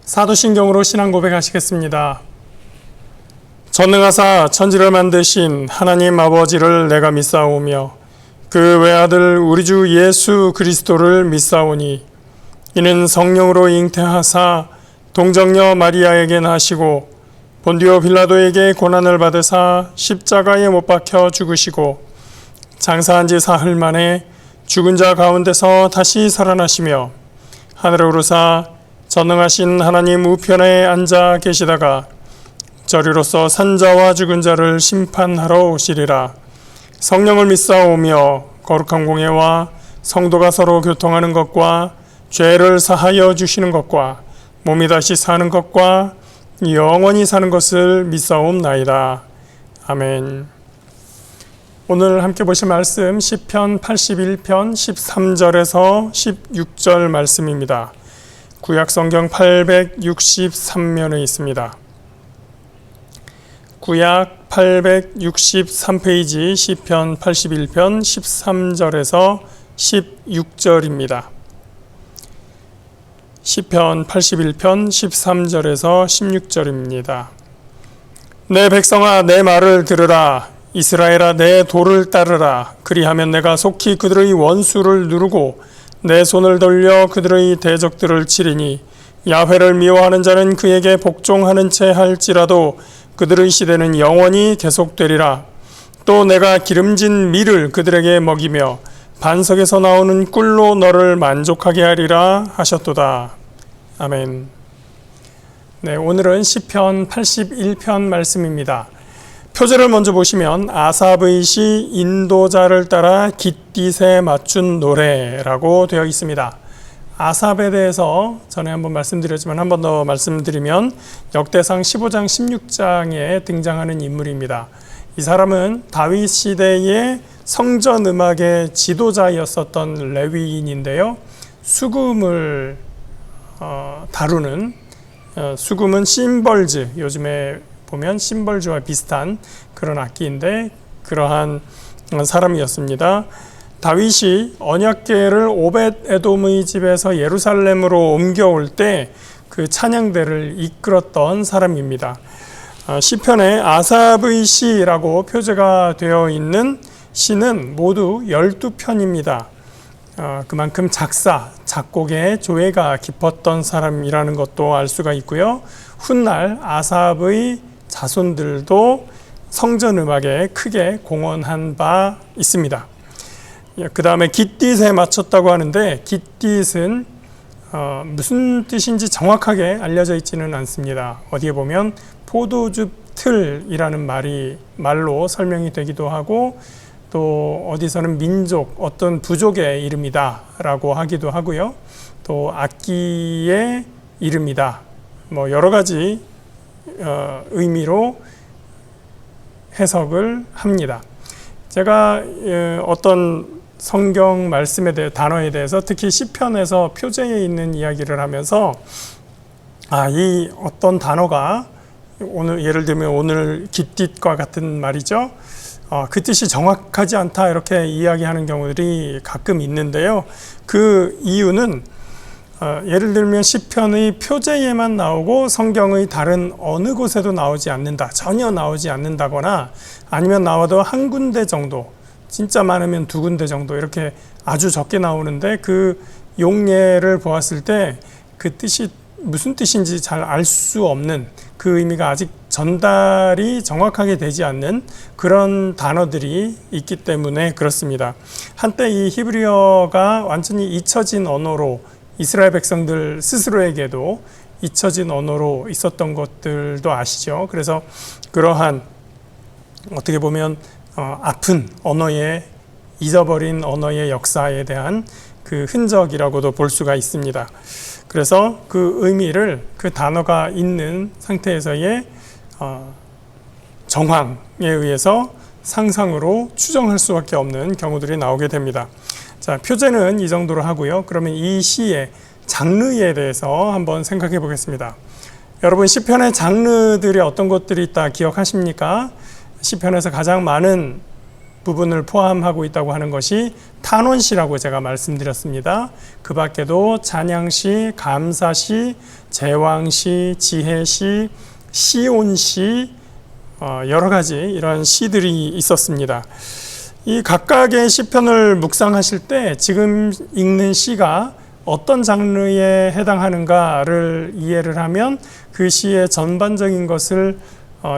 사도신경으로 신앙 고백하시겠습니다. 전능하사 천지를 만드신 하나님 아버지를 내가 믿사오며 그 외아들 우리 주 예수 그리스도를 믿사오니 이는 성령으로 잉태하사 동정녀 마리아에게 나시고 본디오 빌라도에게 고난을 받으사 십자가에 못 박혀 죽으시고 장사한 지 사흘 만에 죽은 자 가운데서 다시 살아나시며 하늘에 오르사 전능하신 하나님 우편에 앉아 계시다가 저리로서 산자와 죽은 자를 심판하러 오시리라. 성령을 믿사오며 거룩한 공예와 성도가 서로 교통하는 것과 죄를 사하여 주시는 것과 몸이 다시 사는 것과 영원히 사는 것을 믿사옵나이다. 아멘. 오늘 함께 보실 말씀 시편 81편 13절에서 16절 말씀입니다. 구약성경 863면에 있습니다. 구약 863페이지 시편 81편 13절에서 16절입니다. 시편 81편 13절에서 16절입니다. 내 백성아 내 말을 들으라. 이스라엘아 내 도를 따르라. 그리하면 내가 속히 그들의 원수를 누르고 내 손을 돌려 그들의 대적들을 치리니 야훼를 미워하는 자는 그에게 복종하는 채 할지라도 그들의 시대는 영원히 계속되리라. 또 내가 기름진 밀을 그들에게 먹이며 반석에서 나오는 꿀로 너를 만족하게 하리라 하셨도다. 아멘. 네, 오늘은 시편 81편 말씀입니다. 표제를 먼저 보시면 아삽의 시 인도자를 따라 깃딧에 맞춘 노래라고 되어 있습니다. 아삽에 대해서 전에 한번 말씀드렸지만 한 번 더 말씀드리면 역대상 15장 16장에 등장하는 인물입니다. 이 사람은 다윗 시대의 성전 음악의 지도자였었던 레위인인데요. 수금을 다루는 수금은 심벌즈, 요즘에 보면 심벌즈와 비슷한 그런 악기인데 그러한 사람이었습니다. 다윗이 언약궤를 오벳 에돔의 집에서 예루살렘으로 옮겨올 때 그 찬양대를 이끌었던 사람입니다. 시편에 아삽의 시라고 표제가 되어 있는 시는 모두 12편입니다. 그만큼 작곡에 조예가 깊었던 사람이라는 것도 알 수가 있고요. 훗날 아삽의 자손들도 성전 음악에 크게 공헌한 바 있습니다. 그 다음에 깃딧에 맞췄다고 하는데 깃딧은 무슨 뜻인지 정확하게 알려져 있지는 않습니다. 어디에 보면 포도즙 틀이라는 말로 설명이 되기도 하고 또 어디서는 민족, 어떤 부족의 이름이다 라고 하기도 하고요. 또 악기의 이름이다. 여러 가지 의미로 해석을 합니다. 제가 어떤 성경 말씀에 대해 단어에 대해서 특히 시편에서 표제에 있는 이야기를 하면서 이 어떤 단어가 오늘 예를 들면 오늘 깃딧과 같은 말이죠. 그 뜻이 정확하지 않다 이렇게 이야기하는 경우들이 가끔 있는데요. 그 이유는 예를 들면 시편의 표제에만 나오고 성경의 다른 어느 곳에도 나오지 않는다, 전혀 나오지 않는다거나 아니면 나와도 한 군데 정도, 진짜 많으면 두 군데 정도 이렇게 아주 적게 나오는데 그 용례를 보았을 때 그 뜻이 무슨 뜻인지 잘 알 수 없는, 그 의미가 아직 전달이 정확하게 되지 않는 그런 단어들이 있기 때문에 그렇습니다. 한때 이 히브리어가 완전히 잊혀진 언어로, 이스라엘 백성들 스스로에게도 잊혀진 언어로 있었던 것들도 아시죠. 그래서 그러한 어떻게 보면 아픈 언어의, 잊어버린 언어의 역사에 대한 그 흔적이라고도 볼 수가 있습니다. 그래서 그 의미를 그 단어가 있는 상태에서의 정황에 의해서 상상으로 추정할 수밖에 없는 경우들이 나오게 됩니다. 자, 표제는 이 정도로 하고요. 그러면 이 시의 장르에 대해서 한번 생각해 보겠습니다. 여러분, 시편의 장르들이 어떤 것들이 있다 기억하십니까? 시편에서 가장 많은 부분을 포함하고 있다고 하는 것이 탄원시라고 제가 말씀드렸습니다. 그 밖에도 찬양시, 감사시, 제왕시, 지혜시, 시온시, 여러 가지 이런 시들이 있었습니다. 이 각각의 시편을 묵상하실 때 지금 읽는 시가 어떤 장르에 해당하는가를 이해를 하면 그 시의 전반적인 것을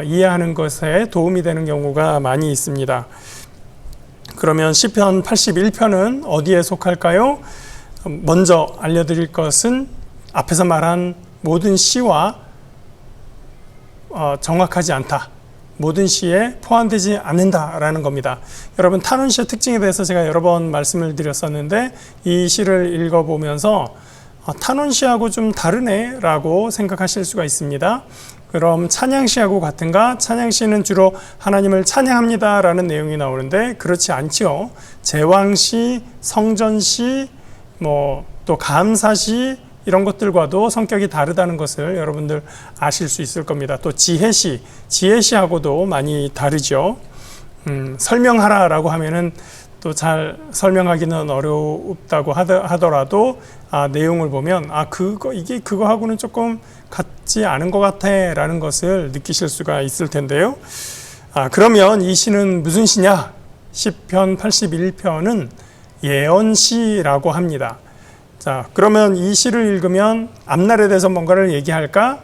이해하는 것에 도움이 되는 경우가 많이 있습니다. 그러면 시편 81편은 어디에 속할까요? 먼저 알려드릴 것은 앞에서 말한 모든 시와 정확하지 않다. 모든 시에 포함되지 않는다라는 겁니다. 여러분, 탄원시의 특징에 대해서 제가 여러 번 말씀을 드렸었는데 이 시를 읽어보면서 탄원시하고 좀 다르네 라고 생각하실 수가 있습니다. 그럼 찬양시하고 같은가? 찬양시는 주로 하나님을 찬양합니다 라는 내용이 나오는데 그렇지 않죠. 제왕시, 성전시, 또 감사시 이런 것들과도 성격이 다르다는 것을 여러분들 아실 수 있을 겁니다. 또 지혜시하고도 많이 다르죠. 설명하라라고 하면은 또 잘 설명하기는 어렵다고 하더라도 내용을 보면 이게 그거하고는 조금 같지 않은 것 같아라는 것을 느끼실 수가 있을 텐데요. 그러면 이 시는 무슨 시냐? 시편 81편은 예언시라고 합니다. 자, 그러면 이 시를 읽으면 앞날에 대해서 뭔가를 얘기할까?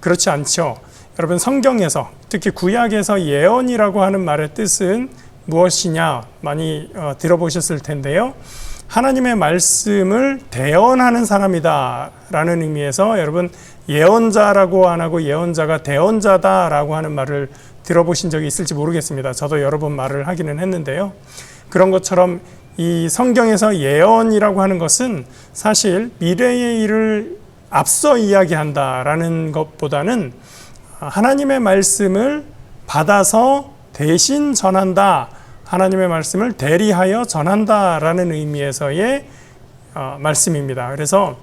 그렇지 않죠. 여러분, 성경에서 특히 구약에서 예언이라고 하는 말의 뜻은 무엇이냐 많이 들어보셨을 텐데요. 하나님의 말씀을 대언하는 사람이다 라는 의미에서 여러분 예언자라고 안 하고 예언자가 대언자다 라고 하는 말을 들어보신 적이 있을지 모르겠습니다. 저도 여러 번 말을 하기는 했는데요. 그런 것처럼 이 성경에서 예언이라고 하는 것은 사실 미래의 일을 앞서 이야기한다라는 것보다는 하나님의 말씀을 받아서 대신 전한다, 하나님의 말씀을 대리하여 전한다라는 의미에서의 말씀입니다. 그래서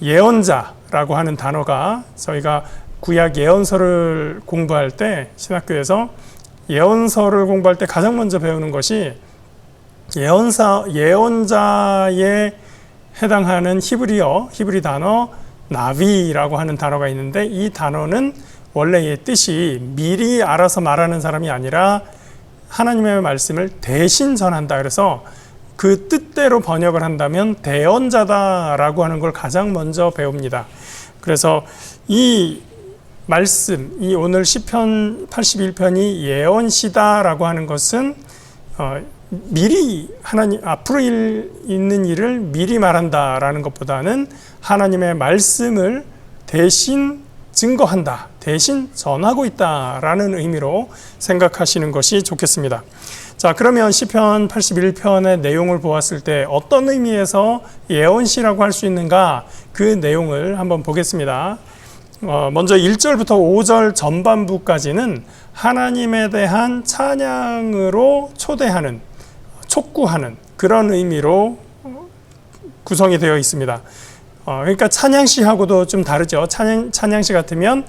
예언자라고 하는 단어가 저희가 구약 예언서를 공부할 때 신학교에서 예언서를 공부할 때 가장 먼저 배우는 것이 예언자에 해당하는 히브리 단어 나비라고 하는 단어가 있는데 이 단어는 원래의 뜻이 미리 알아서 말하는 사람이 아니라 하나님의 말씀을 대신 전한다. 그래서 그 뜻대로 번역을 한다면 대언자다라고 하는 걸 가장 먼저 배웁니다. 그래서 이 말씀, 이 오늘 시편 81편이 예언시다라고 하는 것은 미리 앞으로 있는 일을 미리 말한다라는 것보다는 하나님의 말씀을 대신 증거한다, 대신 전하고 있다라는 의미로 생각하시는 것이 좋겠습니다. 자, 그러면 시편 81편의 내용을 보았을 때 어떤 의미에서 예언시라고 할 수 있는가? 그 내용을 한번 보겠습니다. 먼저 1절부터 5절 전반부까지는 하나님에 대한 찬양으로 초대하는, 촉구하는 그런 의미로 구성이 되어 있습니다. 그러니까 찬양시하고도 좀 다르죠. 찬양시 같으면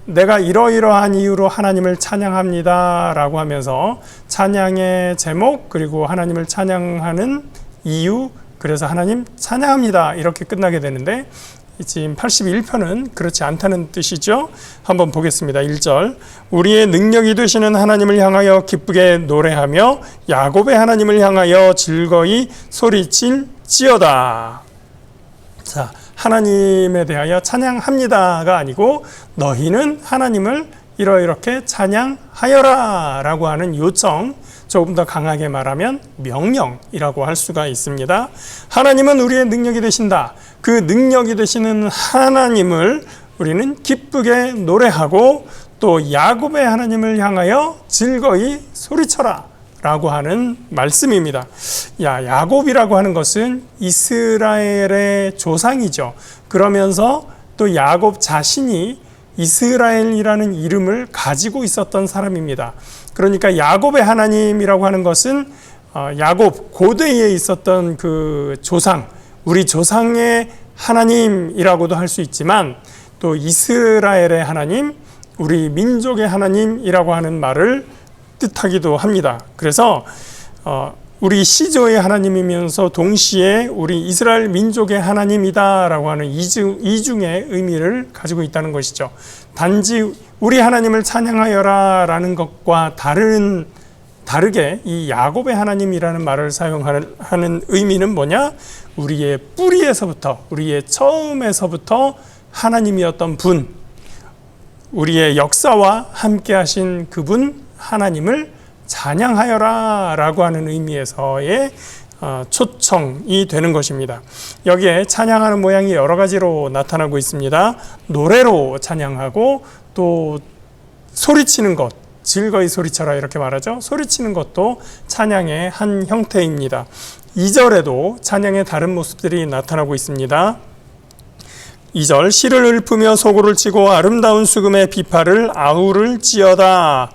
내가 이러이러한 이유로 하나님을 찬양합니다 라고 하면서 찬양의 제목 그리고 하나님을 찬양하는 이유, 그래서 하나님 찬양합니다 이렇게 끝나게 되는데 지금 81편은 그렇지 않다는 뜻이죠. 한번 보겠습니다. 1절 우리의 능력이 되시는 하나님을 향하여 기쁘게 노래하며 야곱의 하나님을 향하여 즐거이 소리칠지어다. 자, 하나님에 대하여 찬양합니다가 아니고 너희는 하나님을 이렇게 찬양하여라 라고 하는 요청, 조금 더 강하게 말하면 명령이라고 할 수가 있습니다. 하나님은 우리의 능력이 되신다. 그 능력이 되시는 하나님을 우리는 기쁘게 노래하고 또 야곱의 하나님을 향하여 즐거이 소리쳐라 라고 하는 말씀입니다. 야곱이라고 하는 것은 이스라엘의 조상이죠. 그러면서 또 야곱 자신이 이스라엘이라는 이름을 가지고 있었던 사람입니다. 그러니까 야곱의 하나님이라고 하는 것은 야곱 고대에 있었던 그 조상, 우리 조상의 하나님이라고도 할 수 있지만 또 이스라엘의 하나님, 우리 민족의 하나님이라고 하는 말을 뜻하기도 합니다. 그래서 우리 시조의 하나님이면서 동시에 우리 이스라엘 민족의 하나님이다라고 하는 이중의 의미를 가지고 있다는 것이죠. 단지 우리 하나님을 찬양하여라 라는 것과 다르게 이 야곱의 하나님이라는 말을 사용하는 의미는 뭐냐? 우리의 뿌리에서부터, 우리의 처음에서부터 하나님이었던 분, 우리의 역사와 함께 하신 그분 하나님을 찬양하여라 라고 하는 의미에서의 초청이 되는 것입니다. 여기에 찬양하는 모양이 여러 가지로 나타나고 있습니다. 노래로 찬양하고 또 소리치는 것, 즐거이 소리쳐라 이렇게 말하죠. 소리치는 것도 찬양의 한 형태입니다. 2절에도 찬양의 다른 모습들이 나타나고 있습니다. 2절 시를 읊으며 소고를 치고 아름다운 수금의 비파를 아우를 찌어다.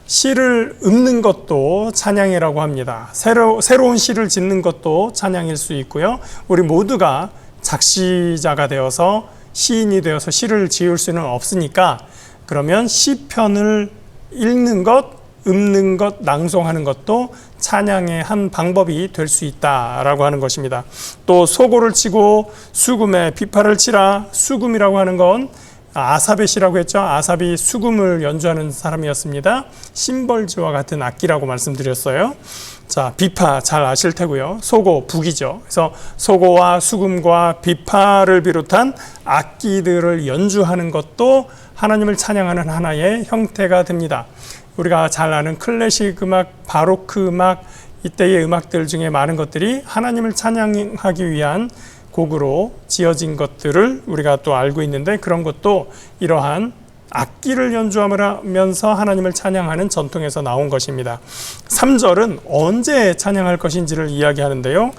시를 읊는 것도 찬양이라고 합니다. 새로운 시를 짓는 것도 찬양일 수 있고요. 우리 모두가 작시자가 되어서 시인이 되어서 시를 지을 수는 없으니까 그러면 시편을 읽는 것, 읊는 것, 낭송하는 것도 찬양의 한 방법이 될 수 있다라고 하는 것입니다. 또 소고를 치고 수금에 비파를 치라. 수금이라고 하는 건 아삽의 시라고 했죠. 아삽이 수금을 연주하는 사람이었습니다. 심벌주와 같은 악기라고 말씀드렸어요. 자, 비파 잘 아실 테고요. 소고, 북이죠. 그래서 소고와 수금과 비파를 비롯한 악기들을 연주하는 것도 하나님을 찬양하는 하나의 형태가 됩니다. 우리가 잘 아는 클래식 음악, 바로크 음악, 이때의 음악들 중에 많은 것들이 하나님을 찬양하기 위한 곡으로 지어진 것들을 우리가 또 알고 있는데, 그런 것도 이러한 악기를 연주하면서 하나님을 찬양하는 전통에서 나온 것입니다. 3절은 언제 찬양할 것인지를 이야기하는데요.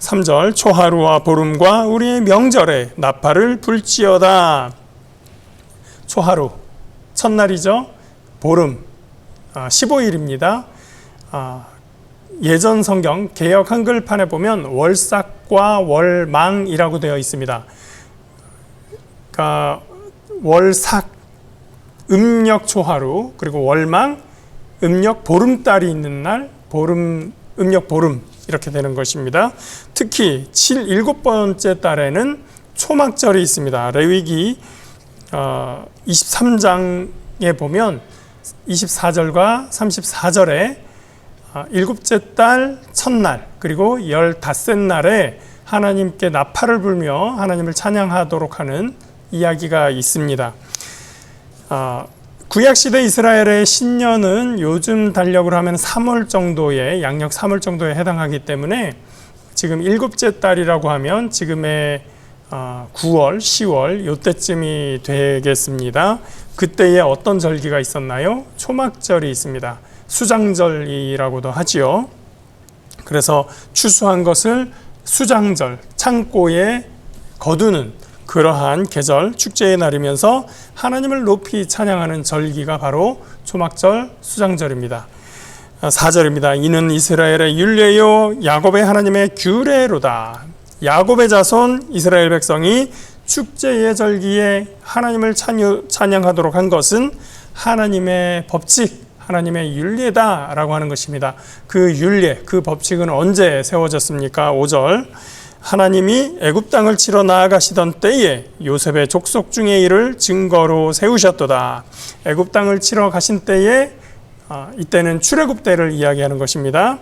3절 초하루와 보름과 우리의 명절에 나팔을 불지어다. 초하루 첫날이죠. 보름 15일입니다. 예전 성경 개역 한글판에 보면 월삭과 월망이라고 되어 있습니다. 그러니까 월삭 음력 초하루, 그리고 월망 음력 보름달이 있는 날, 음력 보름 이렇게 되는 것입니다. 특히 7번째 달에는 초막절이 있습니다. 레위기 23장에 보면 24절과 34절에 일곱째 달 첫날 그리고 15날에 하나님께 나팔을 불며 하나님을 찬양하도록 하는 이야기가 있습니다. 구약시대 이스라엘의 신년은 요즘 달력으로 하면 3월 정도에, 양력 3월 정도에 해당하기 때문에 지금 일곱째 달이라고 하면 지금의 9월, 10월 요때쯤이 되겠습니다. 그때에 어떤 절기가 있었나요? 초막절이 있습니다. 수장절이라고도 하지요. 그래서 추수한 것을 수장절, 창고에 거두는 그러한 계절, 축제의 날이면서 하나님을 높이 찬양하는 절기가 바로 초막절, 수장절입니다. 4절입니다. 이는 이스라엘의 율례요 야곱의 하나님의 규례로다. 야곱의 자손 이스라엘 백성이 축제의 절기에 하나님을 찬양하도록 한 것은 하나님의 법칙, 하나님의 율례다라고 하는 것입니다. 그 율례, 그 법칙은 언제 세워졌습니까? 5절 하나님이 애굽 땅을 치러 나아가시던 때에 요셉의 족속 중에 이를 증거로 세우셨도다. 애굽 땅을 치러 가신 때에 이때는 출애굽 때를 이야기하는 것입니다.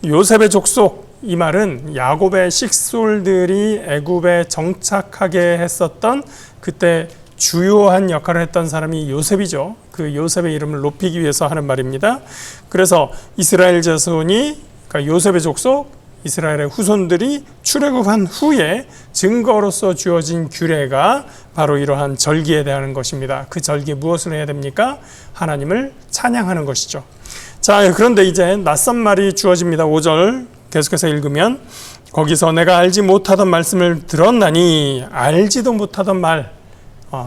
요셉의 족속, 이 말은 야곱의 식솔들이 애굽에 정착하게 했었던 그때 주요한 역할을 했던 사람이 요셉이죠. 그 요셉의 이름을 높이기 위해서 하는 말입니다. 그래서 이스라엘 자손이, 그러니까 요셉의 족속, 이스라엘의 후손들이 출애굽한 후에 증거로서 주어진 규례가 바로 이러한 절기에 대한 것입니다. 그 절기에 무엇을 해야 됩니까? 하나님을 찬양하는 것이죠. 자, 그런데 이제 낯선 말이 주어집니다. 5절 계속해서 읽으면 거기서 내가 알지 못하던 말씀을 들었나니, 알지도 못하던 말,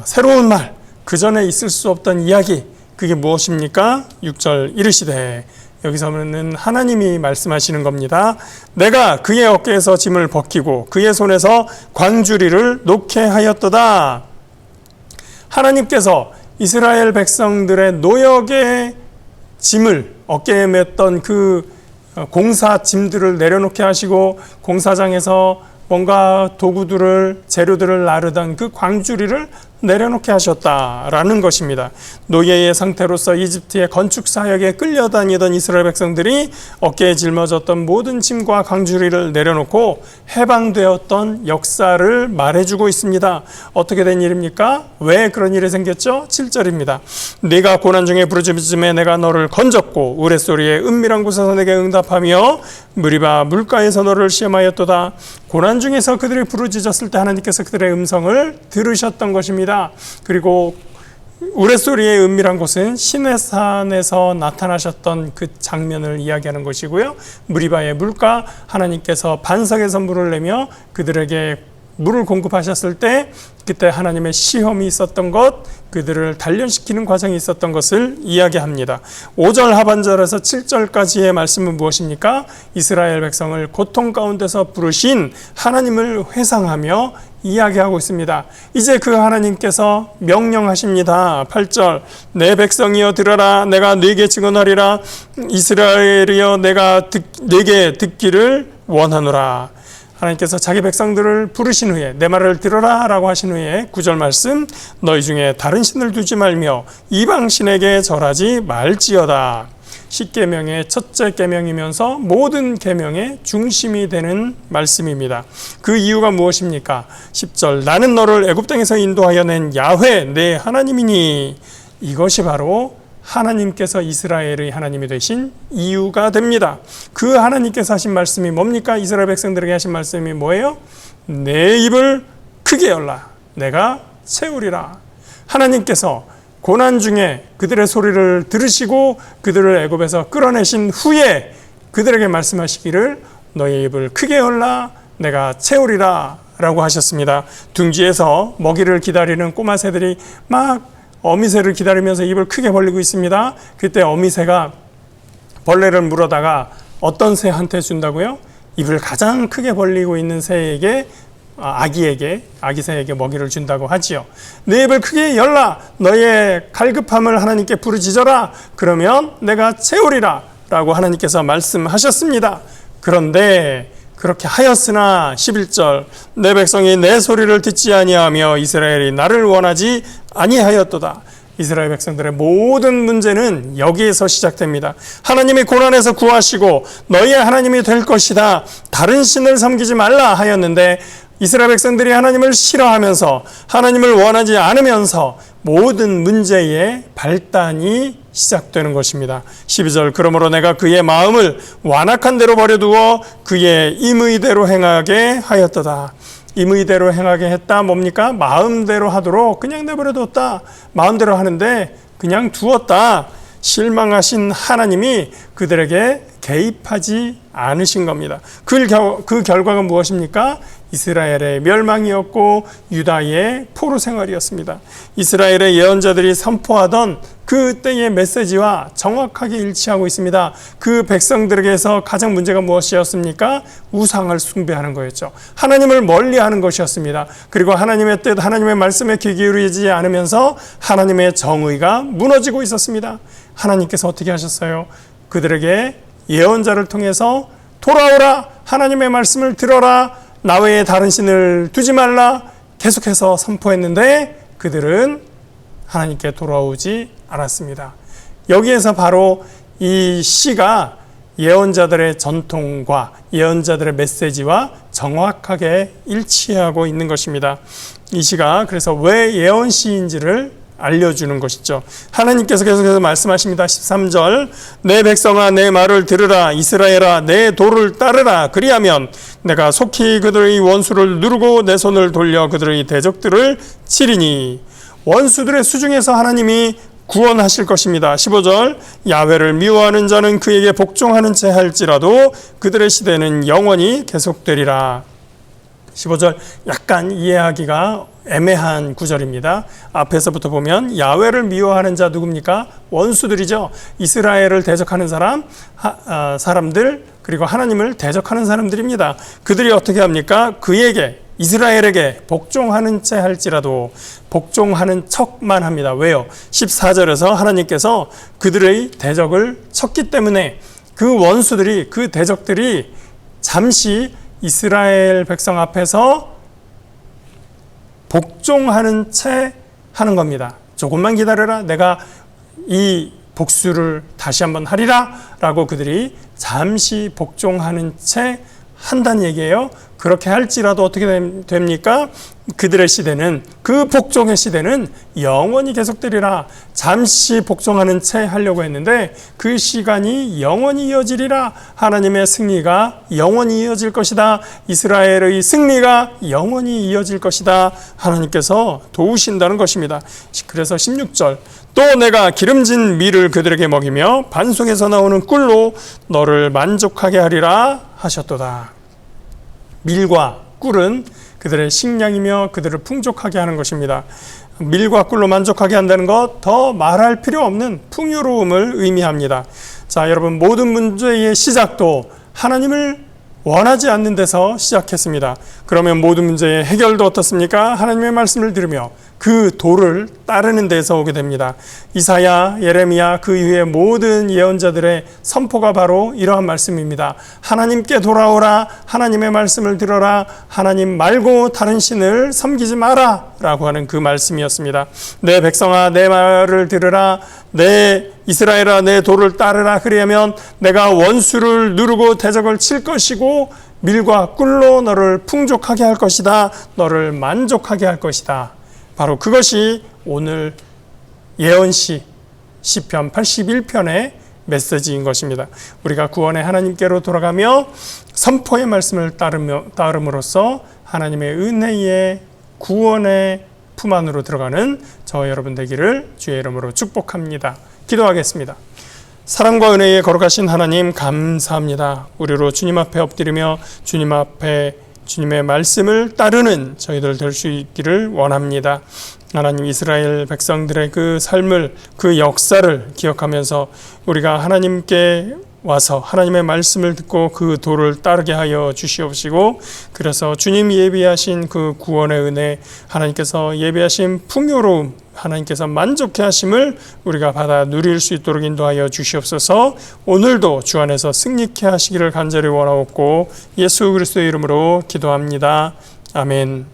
새로운 말, 그 전에 있을 수 없던 이야기, 그게 무엇입니까? 6절 이르시되, 여기서는 하나님이 말씀하시는 겁니다. 내가 그의 어깨에서 짐을 벗기고 그의 손에서 광주리를 놓게 하였도다. 하나님께서 이스라엘 백성들의 노역의 짐을 어깨에 맸던 그 공사 짐들을 내려놓게 하시고 공사장에서 뭔가 도구들을 재료들을 나르던 그 광주리를 내려놓게 하셨다라는 것입니다. 노예의 상태로서 이집트의 건축 사역에 끌려다니던 이스라엘 백성들이 어깨에 짊어졌던 모든 짐과 광주리를 내려놓고 해방되었던 역사를 말해주고 있습니다. 어떻게 된 일입니까? 왜 그런 일이 생겼죠? 7절입니다. 네가 고난 중에 부르짖음에 내가 너를 건졌고 우레소리에 은밀한 곳에서 내게 응답하며 무리바 물가에서 너를 시험하였도다. 고난 중에서 그들이 부르짖었을 때 하나님께서 그들의 음성을 들으셨던 것입니다. 그리고 우레소리의 은밀한 곳은 시내산에서 나타나셨던 그 장면을 이야기하는 것이고요. 무리바의 물가, 하나님께서 반석에서 물을 내며 그들에게 물을 공급하셨을 때 그때 하나님의 시험이 있었던 것, 그들을 단련시키는 과정이 있었던 것을 이야기합니다. 5절 하반절에서 7절까지의 말씀은 무엇입니까? 이스라엘 백성을 고통 가운데서 부르신 하나님을 회상하며 이야기하고 있습니다. 이제 그 하나님께서 명령하십니다. 8절 내 백성이여 들어라. 내가 네게 증언하리라. 이스라엘이여 내가 네게 듣기를 원하노라. 하나님께서 자기 백성들을 부르신 후에 내 말을 들어라 라고 하신 후에 9절 말씀 너희 중에 다른 신을 두지 말며 이방신에게 절하지 말지어다. 10계명의 첫째 계명이면서 모든 계명의 중심이 되는 말씀입니다. 그 이유가 무엇입니까? 10절 나는 너를 애굽 땅에서 인도하여 낸 야훼 내 하나님이니 이것이 바로 하나님께서 이스라엘의 하나님이 되신 이유가 됩니다. 그 하나님께서 하신 말씀이 뭡니까? 이스라엘 백성들에게 하신 말씀이 뭐예요? 내 입을 크게 열라 내가 채우리라. 하나님께서 고난 중에 그들의 소리를 들으시고 그들을 애굽에서 끌어내신 후에 그들에게 말씀하시기를 너의 입을 크게 열라 내가 채우리라 라고 하셨습니다. 둥지에서 먹이를 기다리는 꼬마 새들이 막 어미새를 기다리면서 입을 크게 벌리고 있습니다. 그때 어미새가 벌레를 물어다가 어떤 새한테 준다고요? 입을 가장 크게 벌리고 있는 새에게 아기 새에게 먹이를 준다고 하지요. 내 입을 크게 열라 너의 갈급함을 하나님께 부르짖어라 그러면 내가 채우리라 라고 하나님께서 말씀하셨습니다. 그런데 그렇게 하였으나 11절 내 백성이 내 소리를 듣지 아니하며 이스라엘이 나를 원하지 아니하였도다. 이스라엘 백성들의 모든 문제는 여기에서 시작됩니다. 하나님이 고난에서 구하시고 너희의 하나님이 될 것이다. 다른 신을 섬기지 말라 하였는데 이스라엘 백성들이 하나님을 싫어하면서 하나님을 원하지 않으면서 모든 문제의 발단이 시작되는 것입니다. 12절 그러므로 내가 그의 마음을 완악한 대로 버려두어 그의 임의대로 행하게 하였도다. 임의대로 행하게 했다. 뭡니까? 마음대로 하도록 그냥 내버려뒀다. 마음대로 하는데 그냥 두었다. 실망하신 하나님이 그들에게 개입하지 않으신 겁니다. 그 결과가 무엇입니까? 이스라엘의 멸망이었고 유다의 포로 생활이었습니다. 이스라엘의 예언자들이 선포하던 그때의 메시지와 정확하게 일치하고 있습니다. 그 백성들에게서 가장 문제가 무엇이었습니까? 우상을 숭배하는 거였죠. 하나님을 멀리하는 것이었습니다. 그리고 하나님의 뜻, 하나님의 말씀에 귀 기울이지 않으면서 하나님의 정의가 무너지고 있었습니다. 하나님께서 어떻게 하셨어요? 그들에게 예언자를 통해서 돌아오라, 하나님의 말씀을 들어라, 나 외에 다른 신을 두지 말라 계속해서 선포했는데 그들은 하나님께 돌아오지 않았습니다. 여기에서 바로 이 시가 예언자들의 전통과 예언자들의 메시지와 정확하게 일치하고 있는 것입니다. 이 시가 그래서 왜 예언시인지를 알려주는 것이죠. 하나님께서 계속해서 말씀하십니다. 13절 내 백성아 내 말을 들으라 이스라엘아 내 도를 따르라 그리하면 내가 속히 그들의 원수를 누르고 내 손을 돌려 그들의 대적들을 치리니. 원수들의 수중에서 하나님이 구원하실 것입니다. 15절 야훼를 미워하는 자는 그에게 복종하는 채 할지라도 그들의 시대는 영원히 계속되리라. 15절 약간 이해하기가 애매한 구절입니다. 앞에서부터 보면 야훼를 미워하는 자 누굽니까? 원수들이죠. 이스라엘을 대적하는 사람들 그리고 하나님을 대적하는 사람들입니다. 그들이 어떻게 합니까? 그에게 이스라엘에게 복종하는 채 할지라도 복종하는 척만 합니다. 왜요? 14절에서 하나님께서 그들의 대적을 쳤기 때문에 그 원수들이, 그 대적들이 잠시 이스라엘 백성 앞에서 복종하는 채 하는 겁니다. 조금만 기다려라. 내가 이 복수를 다시 한번 하리라 라고 그들이 잠시 복종하는 채 한다는 얘기예요. 그렇게 할지라도 어떻게 됩니까? 그들의 시대는, 그 복종의 시대는 영원히 계속되리라. 잠시 복종하는 채 하려고 했는데 그 시간이 영원히 이어지리라. 하나님의 승리가 영원히 이어질 것이다. 이스라엘의 승리가 영원히 이어질 것이다. 하나님께서 도우신다는 것입니다. 그래서 16절, 또 내가 기름진 밀을 그들에게 먹이며 반송에서 나오는 꿀로 너를 만족하게 하리라 하셨도다. 밀과 꿀은 그들의 식량이며 그들을 풍족하게 하는 것입니다. 밀과 꿀로 만족하게 한다는 것, 더 말할 필요 없는 풍요로움을 의미합니다. 자, 여러분, 모든 문제의 시작도 하나님을 원하지 않는 데서 시작했습니다. 그러면 모든 문제의 해결도 어떻습니까? 하나님의 말씀을 들으며 그 도를 따르는 데서 오게 됩니다. 이사야, 예레미야, 그 이후의 모든 예언자들의 선포가 바로 이러한 말씀입니다. 하나님께 돌아오라. 하나님의 말씀을 들어라. 하나님 말고 다른 신을 섬기지 마라 라고 하는 그 말씀이었습니다. 내 백성아, 내 말을 들으라. 내 이스라엘아, 내 도를 따르라. 그리하면 내가 원수를 누르고 대적을 칠 것이고 밀과 꿀로 너를 풍족하게 할 것이다. 너를 만족하게 할 것이다. 바로 그것이 오늘 예언시 시편 81편의 메시지인 것입니다. 우리가 구원의 하나님께로 돌아가며 선포의 말씀을 따름으로써 하나님의 은혜의 구원의 품 안으로 들어가는 저와 여러분 되기를 주의 이름으로 축복합니다. 기도하겠습니다. 사랑과 은혜에 거룩하신 하나님, 감사합니다. 우리로 주님 앞에 엎드리며 주님 앞에 주님의 말씀을 따르는 저희들 될 수 있기를 원합니다. 하나님, 이스라엘 백성들의 그 삶을, 그 역사를 기억하면서 우리가 하나님께 와서 하나님의 말씀을 듣고 그 도를 따르게 하여 주시옵시고, 그래서 주님 예비하신 그 구원의 은혜, 하나님께서 예비하신 풍요로움, 하나님께서 만족해 하심을 우리가 받아 누릴 수 있도록 인도하여 주시옵소서. 오늘도 주 안에서 승리케 하시기를 간절히 원하옵고 예수 그리스도의 이름으로 기도합니다. 아멘.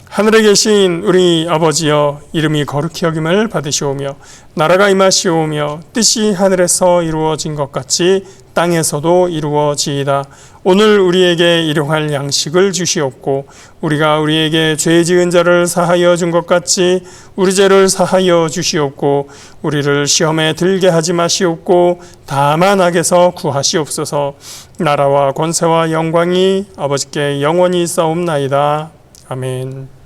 하늘에 계신 우리 아버지여, 이름이 거룩히 여김을 받으시오며 나라가 임하시오며 뜻이 하늘에서 이루어진 것 같이 땅에서도 이루어지이다. 오늘 우리에게 일용할 양식을 주시옵고 우리가 우리에게 죄 지은 자를 사하여 준 것 같이 우리 죄를 사하여 주시옵고 우리를 시험에 들게 하지 마시옵고 다만 악에서 구하시옵소서. 나라와 권세와 영광이 아버지께 영원히 있사옵나이다. 아멘.